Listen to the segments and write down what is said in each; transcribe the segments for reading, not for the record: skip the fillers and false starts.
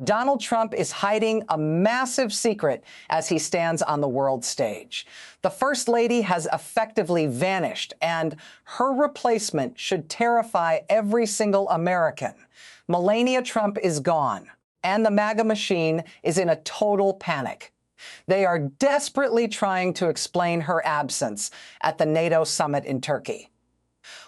Donald Trump is hiding a massive secret as he stands on the world stage. The First Lady has effectively vanished, and her replacement should terrify every single American. Melania Trump is gone, and the MAGA machine is in a total panic. They are desperately trying to explain her absence at the NATO summit in Turkey.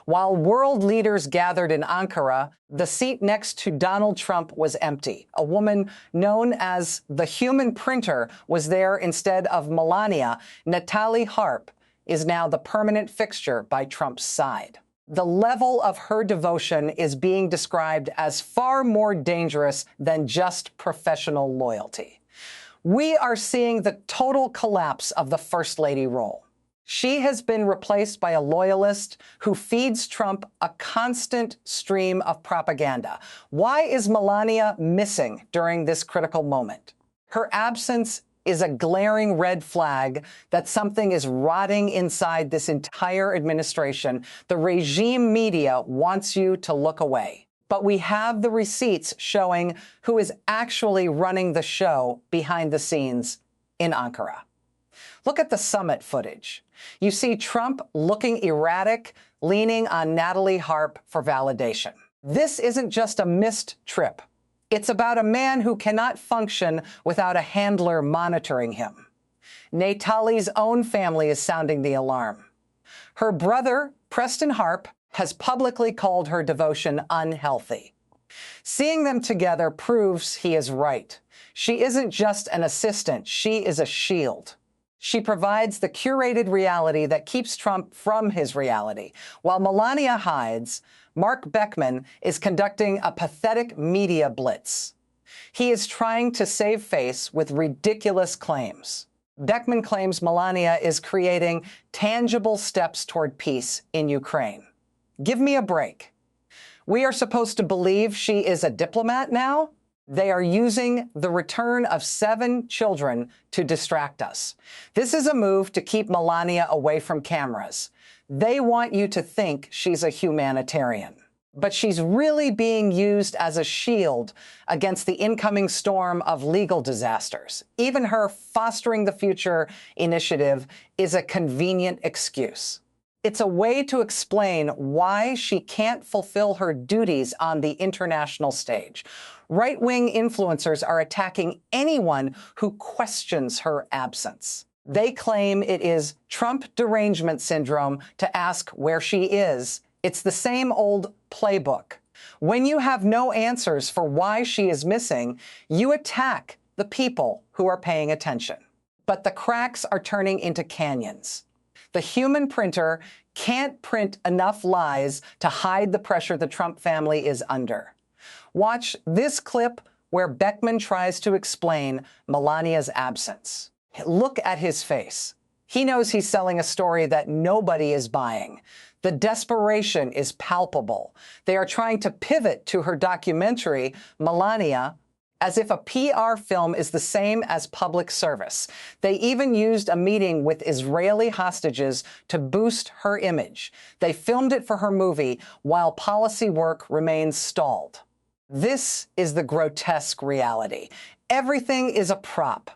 While world leaders gathered in Ankara, the seat next to Donald Trump was empty. A woman known as the human printer was there instead of Melania. Natalie Harp is now the permanent fixture by Trump's side. The level of her devotion is being described as far more dangerous than just professional loyalty. We are seeing the total collapse of the First Lady role. She has been replaced by a loyalist who feeds Trump a constant stream of propaganda. Why is Melania missing during this critical moment? Her absence is a glaring red flag that something is rotting inside this entire administration. The regime media wants you to look away. But we have the receipts showing who is actually running the show behind the scenes in Ankara. Look at the summit footage. You see Trump looking erratic, leaning on Natalie Harp for validation. This isn't just a missed trip. It's about a man who cannot function without a handler monitoring him. Natalie's own family is sounding the alarm. Her brother, Preston Harp, has publicly called her devotion unhealthy. Seeing them together proves he is right. She isn't just an assistant, she is a shield. She provides the curated reality that keeps Trump from his reality. While Melania hides, Mark Beckman is conducting a pathetic media blitz. He is trying to save face with ridiculous claims. Beckman claims Melania is creating tangible steps toward peace in Ukraine. Give me a break. We are supposed to believe she is a diplomat now? They are using the return of 7 children to distract us. This is a move to keep Melania away from cameras. They want you to think she's a humanitarian. But she's really being used as a shield against the incoming storm of legal disasters. Even her Fostering the Future initiative is a convenient excuse. It's a way to explain why she can't fulfill her duties on the international stage. Right-wing influencers are attacking anyone who questions her absence. They claim it is Trump derangement syndrome to ask where she is. It's the same old playbook. When you have no answers for why she is missing, you attack the people who are paying attention. But the cracks are turning into canyons. The human printer can't print enough lies to hide the pressure the Trump family is under. Watch this clip where Beckman tries to explain Melania's absence. Look at his face. He knows he's selling a story that nobody is buying. The desperation is palpable. They are trying to pivot to her documentary, Melania, as if a PR film is the same as public service. They even used a meeting with Israeli hostages to boost her image. They filmed it for her movie while policy work remains stalled. This is the grotesque reality. Everything is a prop.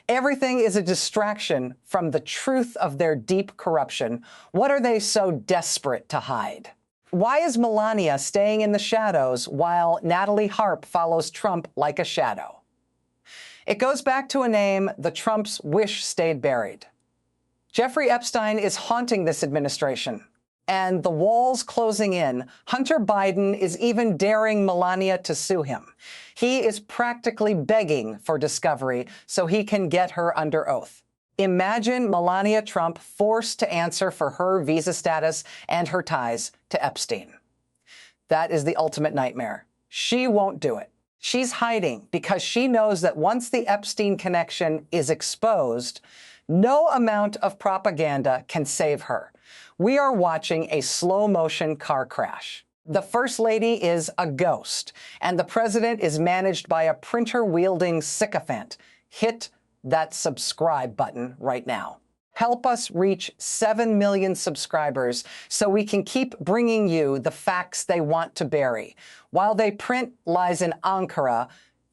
Everything is a distraction from the truth of their deep corruption. What are they so desperate to hide? Why is Melania staying in the shadows while Natalie Harp follows Trump like a shadow? It goes back to a name the Trumps wish stayed buried. Jeffrey Epstein is haunting this administration, and the walls closing in. Hunter Biden is even daring Melania to sue him. He is practically begging for discovery so he can get her under oath. Imagine Melania Trump forced to answer for her visa status and her ties to Epstein. That is the ultimate nightmare. She won't do it. She's hiding because she knows that once the Epstein connection is exposed, no amount of propaganda can save her. We are watching a slow-motion car crash. The First Lady is a ghost, and the president is managed by a printer-wielding sycophant. Hit that subscribe button right now. Help us reach 7 million subscribers so we can keep bringing you the facts they want to bury. While they print lies in Ankara,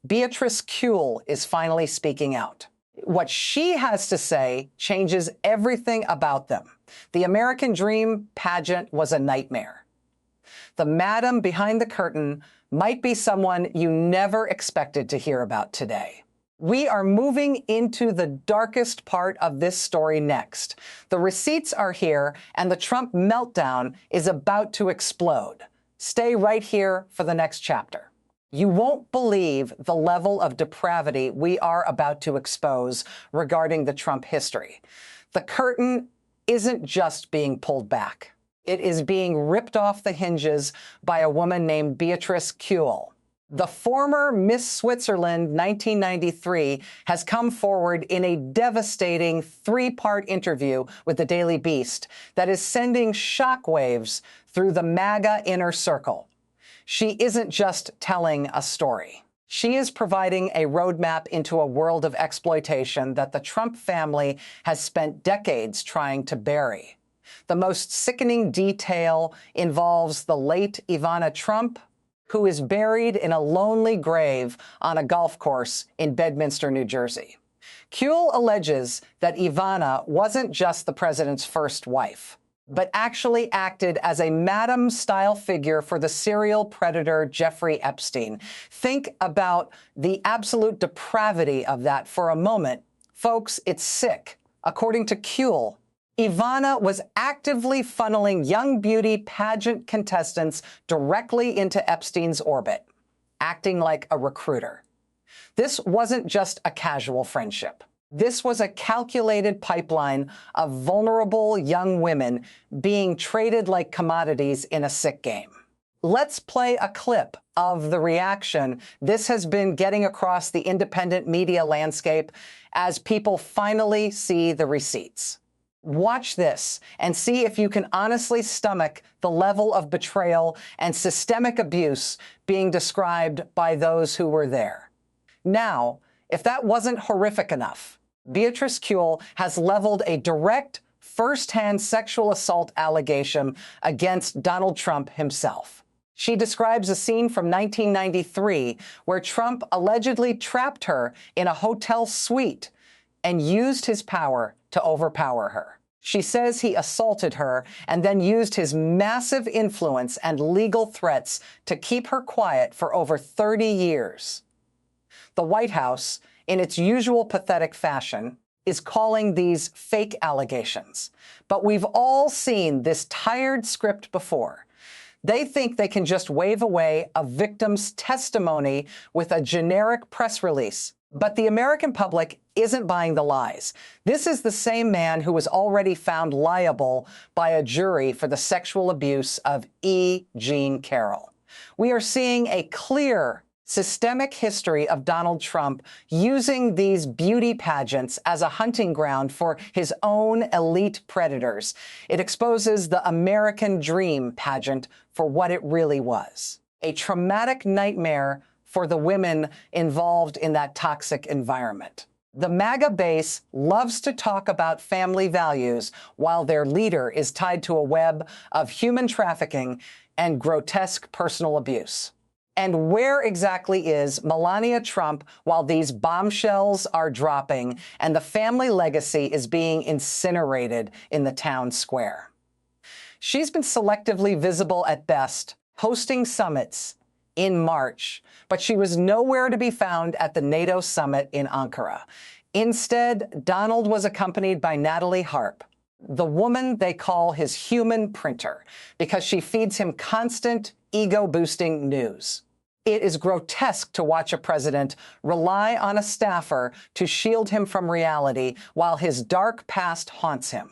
Beatrice Kuehl is finally speaking out. What she has to say changes everything about them. The American Dream pageant was a nightmare. The madam behind the curtain might be someone you never expected to hear about today. We are moving into the darkest part of this story next. The receipts are here, and the Trump meltdown is about to explode. Stay right here for the next chapter. You won't believe the level of depravity we are about to expose regarding the Trump history. The curtain isn't just being pulled back. It is being ripped off the hinges by a woman named Beatrice Kuehl. The former Miss Switzerland 1993 has come forward in a devastating three-part interview with the Daily Beast that is sending shockwaves through the MAGA inner circle. She isn't just telling a story. She is providing a roadmap into a world of exploitation that the Trump family has spent decades trying to bury. The most sickening detail involves the late Ivana Trump, who is buried in a lonely grave on a golf course in Bedminster, New Jersey. Kuehl alleges that Ivana wasn't just the president's first wife, but actually acted as a madam-style figure for the serial predator Jeffrey Epstein. Think about the absolute depravity of that for a moment. Folks, it's sick. According to Kuehl, Ivana was actively funneling young beauty pageant contestants directly into Epstein's orbit, acting like a recruiter. This wasn't just a casual friendship. This was a calculated pipeline of vulnerable young women being traded like commodities in a sick game. Let's play a clip of the reaction this has been getting across the independent media landscape as people finally see the receipts. Watch this and see if you can honestly stomach the level of betrayal and systemic abuse being described by those who were there. Now, if that wasn't horrific enough, Beatrice Kuehl has leveled a direct, first-hand sexual assault allegation against Donald Trump himself. She describes a scene from 1993 where Trump allegedly trapped her in a hotel suite and used his power to overpower her. She says he assaulted her and then used his massive influence and legal threats to keep her quiet for over 30 years. The White House, in its usual pathetic fashion, is calling these fake allegations. But we've all seen this tired script before. They think they can just wave away a victim's testimony with a generic press release. But the American public isn't buying the lies. This is the same man who was already found liable by a jury for the sexual abuse of E. Jean Carroll. We are seeing a clear systemic history of Donald Trump using these beauty pageants as a hunting ground for his own elite predators. It exposes the American Dream pageant for what it really was: a traumatic nightmare for the women involved in that toxic environment. The MAGA base loves to talk about family values while their leader is tied to a web of human trafficking and grotesque personal abuse. And where exactly is Melania Trump while these bombshells are dropping and the family legacy is being incinerated in the town square? She's been selectively visible at best, hosting summits in March, but she was nowhere to be found at the NATO summit in Ankara. Instead, Donald was accompanied by Natalie Harp, the woman they call his human printer, because she feeds him constant ego-boosting news. It is grotesque to watch a president rely on a staffer to shield him from reality while his dark past haunts him.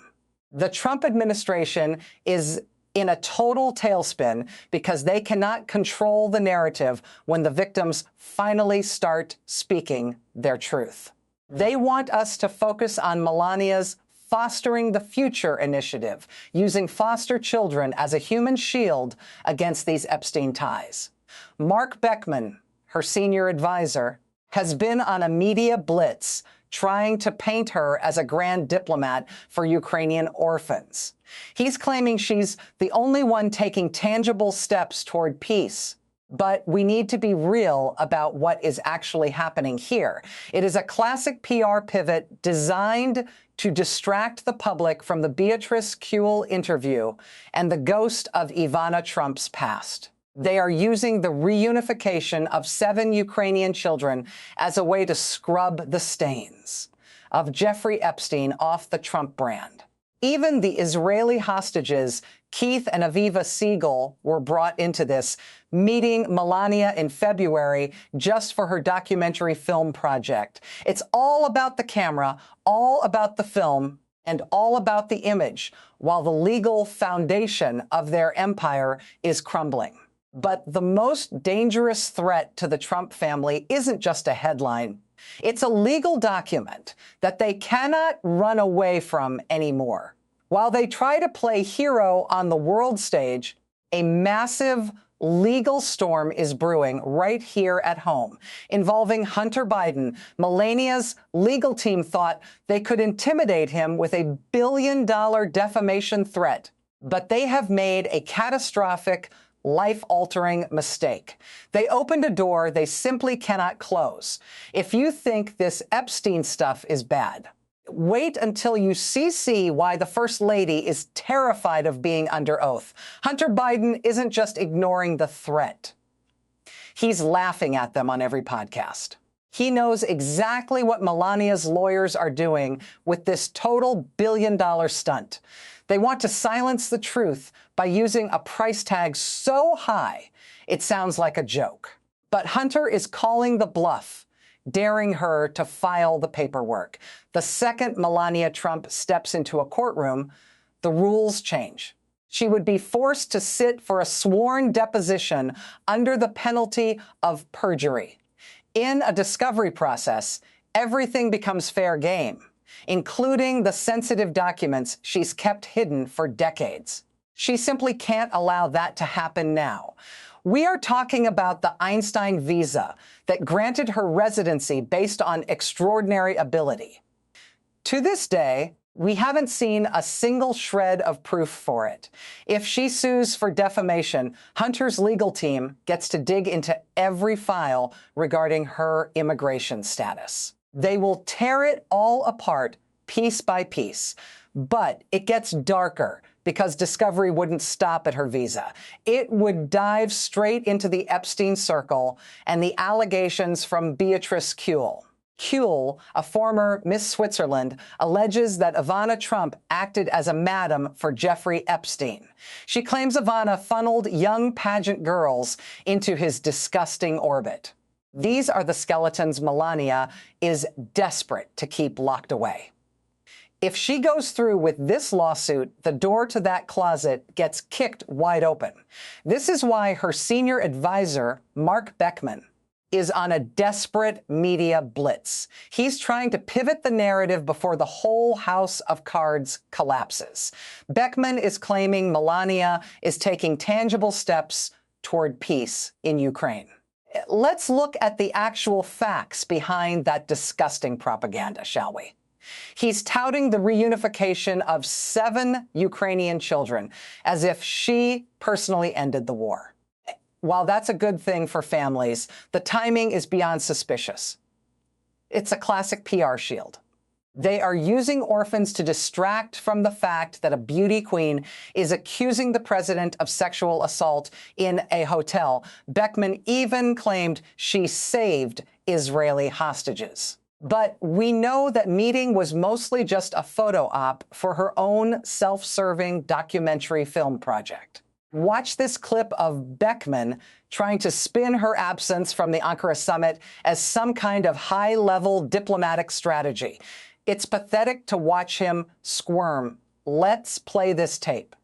The Trump administration is in a total tailspin because they cannot control the narrative when the victims finally start speaking their truth. They want us to focus on Melania's Fostering the Future initiative, using foster children as a human shield against these Epstein ties. Mark Beckman, her senior advisor, has been on a media blitz trying to paint her as a grand diplomat for Ukrainian orphans. He's claiming she's the only one taking tangible steps toward peace. But we need to be real about what is actually happening here. It is a classic PR pivot designed to distract the public from the Beatrice Kuehl interview and the ghost of Ivana Trump's past. They are using the reunification of 7 Ukrainian children as a way to scrub the stains of Jeffrey Epstein off the Trump brand. Even the Israeli hostages, Keith and Aviva Siegel, were brought into this, meeting Melania in February just for her documentary film project. It's all about the camera, all about the film, and all about the image, while the legal foundation of their empire is crumbling. But the most dangerous threat to the Trump family isn't just a headline. It's a legal document that they cannot run away from anymore. While they try to play hero on the world stage, a massive legal storm is brewing right here at home, involving Hunter Biden. Melania's legal team thought they could intimidate him with a billion-dollar defamation threat, but they have made a catastrophic, life-altering mistake. They opened a door they simply cannot close. If you think this Epstein stuff is bad, wait until you see why the First Lady is terrified of being under oath. Hunter Biden isn't just ignoring the threat. He's laughing at them on every podcast. He knows exactly what Melania's lawyers are doing with this total billion-dollar stunt. They want to silence the truth by using a price tag so high it sounds like a joke. But Hunter is calling the bluff, daring her to file the paperwork. The second Melania Trump steps into a courtroom, the rules change. She would be forced to sit for a sworn deposition under the penalty of perjury. In a discovery process, everything becomes fair game, including the sensitive documents she's kept hidden for decades. She simply can't allow that to happen now. We are talking about the Einstein visa that granted her residency based on extraordinary ability. To this day, we haven't seen a single shred of proof for it. If she sues for defamation, Hunter's legal team gets to dig into every file regarding her immigration status. They will tear it all apart piece by piece. But it gets darker because discovery wouldn't stop at her visa. It would dive straight into the Epstein circle and the allegations from Beatrice Kuehl. Kuehl, a former Miss Switzerland, alleges that Ivana Trump acted as a madam for Jeffrey Epstein. She claims Ivana funneled young pageant girls into his disgusting orbit. These are the skeletons Melania is desperate to keep locked away. If she goes through with this lawsuit, the door to that closet gets kicked wide open. This is why her senior advisor, Mark Beckman, is on a desperate media blitz. He's trying to pivot the narrative before the whole house of cards collapses. Beckman is claiming Melania is taking tangible steps toward peace in Ukraine. Let's look at the actual facts behind that disgusting propaganda, shall we? He's touting the reunification of 7 Ukrainian children as if she personally ended the war. While that's a good thing for families, the timing is beyond suspicious. It's a classic PR shield. They are using orphans to distract from the fact that a beauty queen is accusing the president of sexual assault in a hotel. Beckman even claimed she saved Israeli hostages. But we know that meeting was mostly just a photo op for her own self-serving documentary film project. Watch this clip of Beckman trying to spin her absence from the Ankara summit as some kind of high-level diplomatic strategy. It's pathetic to watch him squirm. Let's play this tape.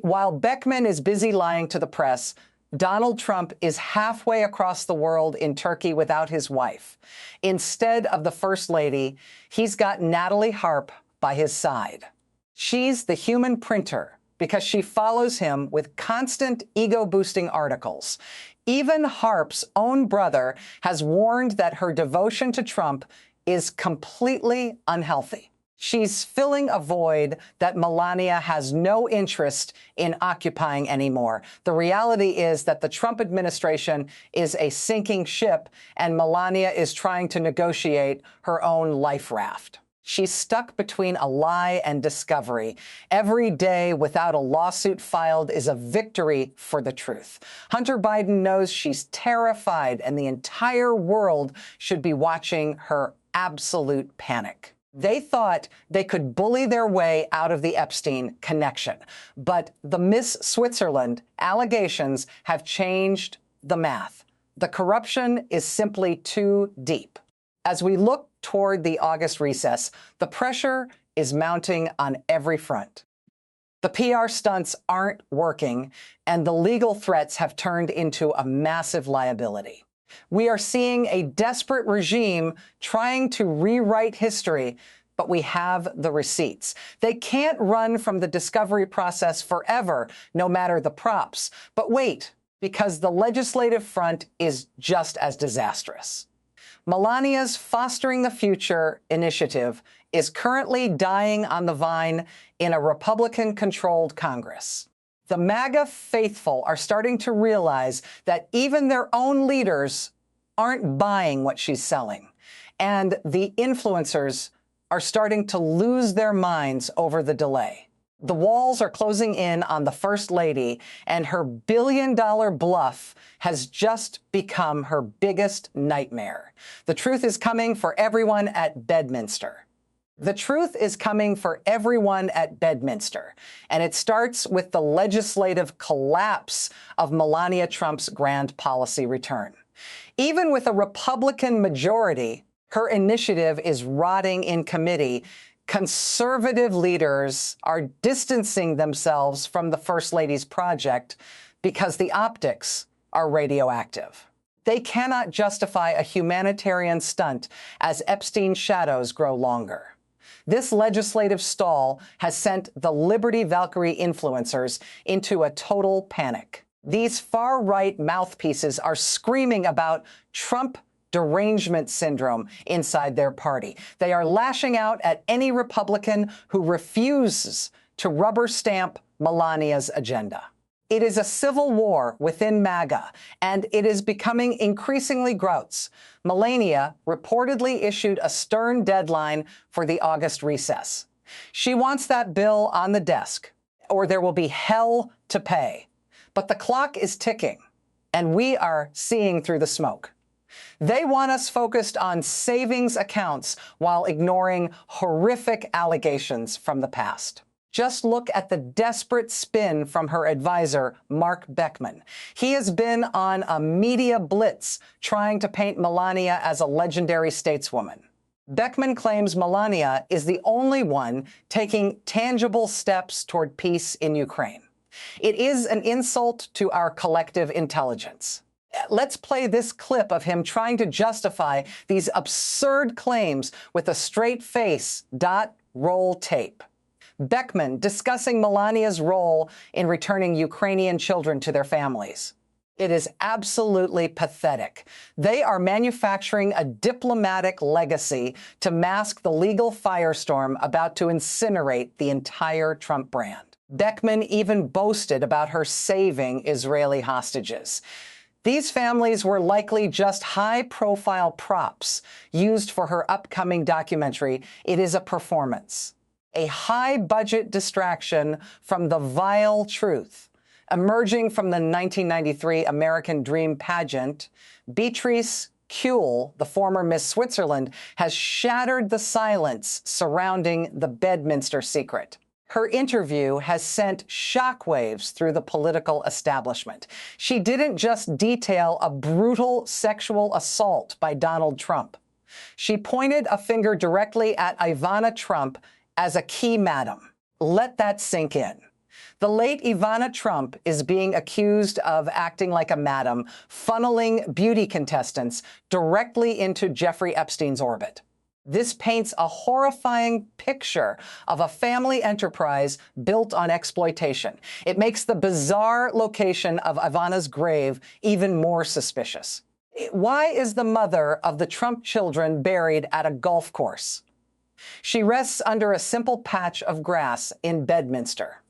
While Beckman is busy lying to the press, Donald Trump is halfway across the world in Turkey without his wife. Instead of the First Lady, he's got Natalie Harp by his side. She's the human printer because she follows him with constant ego-boosting articles. Even Harp's own brother has warned that her devotion to Trump is completely unhealthy. She's filling a void that Melania has no interest in occupying anymore. The reality is that the Trump administration is a sinking ship, and Melania is trying to negotiate her own life raft. She's stuck between a lie and discovery. Every day without a lawsuit filed is a victory for the truth. Hunter Biden knows she's terrified, and the entire world should be watching her absolute panic. They thought they could bully their way out of the Epstein connection, but the Miss Switzerland allegations have changed the math. The corruption is simply too deep. As we look toward the August recess, the pressure is mounting on every front. The PR stunts aren't working, and the legal threats have turned into a massive liability. We are seeing a desperate regime trying to rewrite history, but we have the receipts. They can't run from the discovery process forever, no matter the props. But wait, because the legislative front is just as disastrous. Melania's Fostering the Future initiative is currently dying on the vine in a Republican-controlled Congress. The MAGA faithful are starting to realize that even their own leaders aren't buying what she's selling, and the influencers are starting to lose their minds over the delay. The walls are closing in on the First Lady, and her billion-dollar bluff has just become her biggest nightmare. The truth is coming for everyone at Bedminster. The truth is coming for everyone at Bedminster, and it starts with the legislative collapse of Melania Trump's grand policy return. Even with a Republican majority, her initiative is rotting in committee. Conservative leaders are distancing themselves from the First Lady's project because the optics are radioactive. They cannot justify a humanitarian stunt as Epstein's shadows grow longer. This legislative stall has sent the Liberty Valkyrie influencers into a total panic. These far-right mouthpieces are screaming about Trump derangement syndrome inside their party. They are lashing out at any Republican who refuses to rubber stamp Melania's agenda. It is a civil war within MAGA, and it is becoming increasingly gross. Melania reportedly issued a stern deadline for the August recess. She wants that bill on the desk, or there will be hell to pay. But the clock is ticking, and we are seeing through the smoke. They want us focused on savings accounts while ignoring horrific allegations from the past. Just look at the desperate spin from her advisor, Mark Beckman. He has been on a media blitz trying to paint Melania as a legendary stateswoman. Beckman claims Melania is the only one taking tangible steps toward peace in Ukraine. It is an insult to our collective intelligence. Let's play this clip of him trying to justify these absurd claims with a straight face. Roll tape. Beckman discussing Melania's role in returning Ukrainian children to their families. It is absolutely pathetic. They are manufacturing a diplomatic legacy to mask the legal firestorm about to incinerate the entire Trump brand. Beckman even boasted about her saving Israeli hostages. These families were likely just high-profile props used for her upcoming documentary. It is a performance. A high-budget distraction from the vile truth. Emerging from the 1993 American Dream pageant, Beatrice Kuehl, the former Miss Switzerland, has shattered the silence surrounding the Bedminster secret. Her interview has sent shockwaves through the political establishment. She didn't just detail a brutal sexual assault by Donald Trump. She pointed a finger directly at Ivana Trump as a key madam. Let that sink in. The late Ivana Trump is being accused of acting like a madam, funneling beauty contestants directly into Jeffrey Epstein's orbit. This paints a horrifying picture of a family enterprise built on exploitation. It makes the bizarre location of Ivana's grave even more suspicious. Why is the mother of the Trump children buried at a golf course? She rests under a simple patch of grass in Bedminster.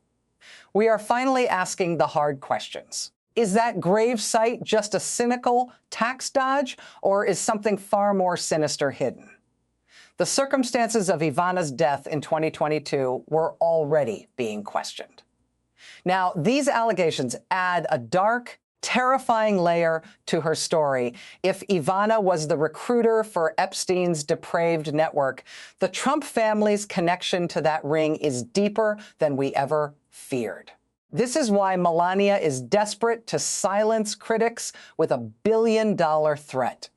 We are finally asking the hard questions. Is that grave site just a cynical tax dodge, or is something far more sinister hidden? The circumstances of Ivana's death in 2022 were already being questioned. Now, these allegations add a dark, terrifying layer to her story. If Ivana was the recruiter for Epstein's depraved network, the Trump family's connection to that ring is deeper than we ever feared. This is why Melania is desperate to silence critics with a billion-dollar threat.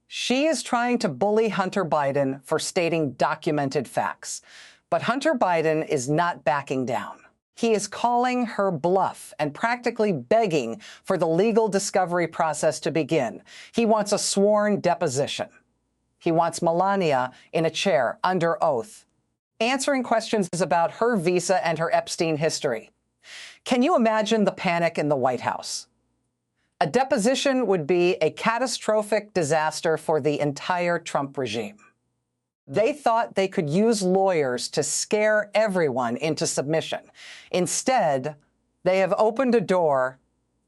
She is trying to bully Hunter Biden for stating documented facts. But Hunter Biden is not backing down. He is calling her bluff and practically begging for the legal discovery process to begin. He wants a sworn deposition. He wants Melania in a chair under oath, answering questions about her visa and her Epstein history. Can you imagine the panic in the White House? A deposition would be a catastrophic disaster for the entire Trump regime. They thought they could use lawyers to scare everyone into submission. Instead, they have opened a door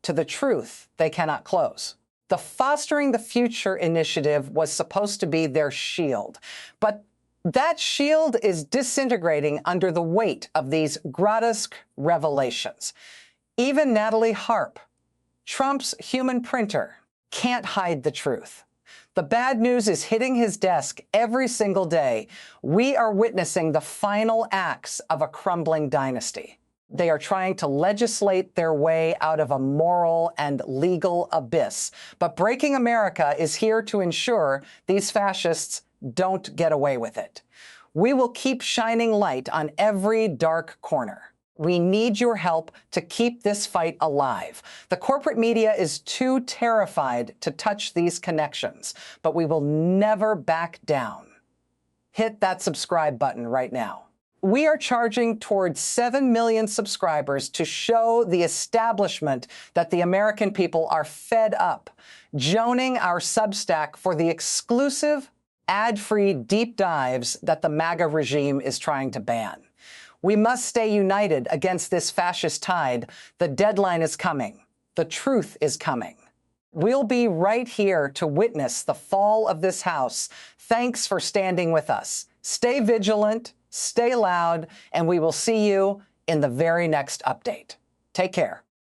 to the truth they cannot close. The Fostering the Future initiative was supposed to be their shield, but that shield is disintegrating under the weight of these grotesque revelations. Even Natalie Harp, Trump's human printer, can't hide the truth. The bad news is hitting his desk every single day. We are witnessing the final acts of a crumbling dynasty. They are trying to legislate their way out of a moral and legal abyss. But Breaking America is here to ensure these fascists don't get away with it. We will keep shining light on every dark corner. We need your help to keep this fight alive. The corporate media is too terrified to touch these connections, but we will never back down. Hit that subscribe button right now. We are charging towards 7 million subscribers to show the establishment that the American people are fed up, joining our Substack for the exclusive, ad-free deep dives that the MAGA regime is trying to ban. We must stay united against this fascist tide. The deadline is coming. The truth is coming. We'll be right here to witness the fall of this house. Thanks for standing with us. Stay vigilant, stay loud, and we will see you in the very next update. Take care.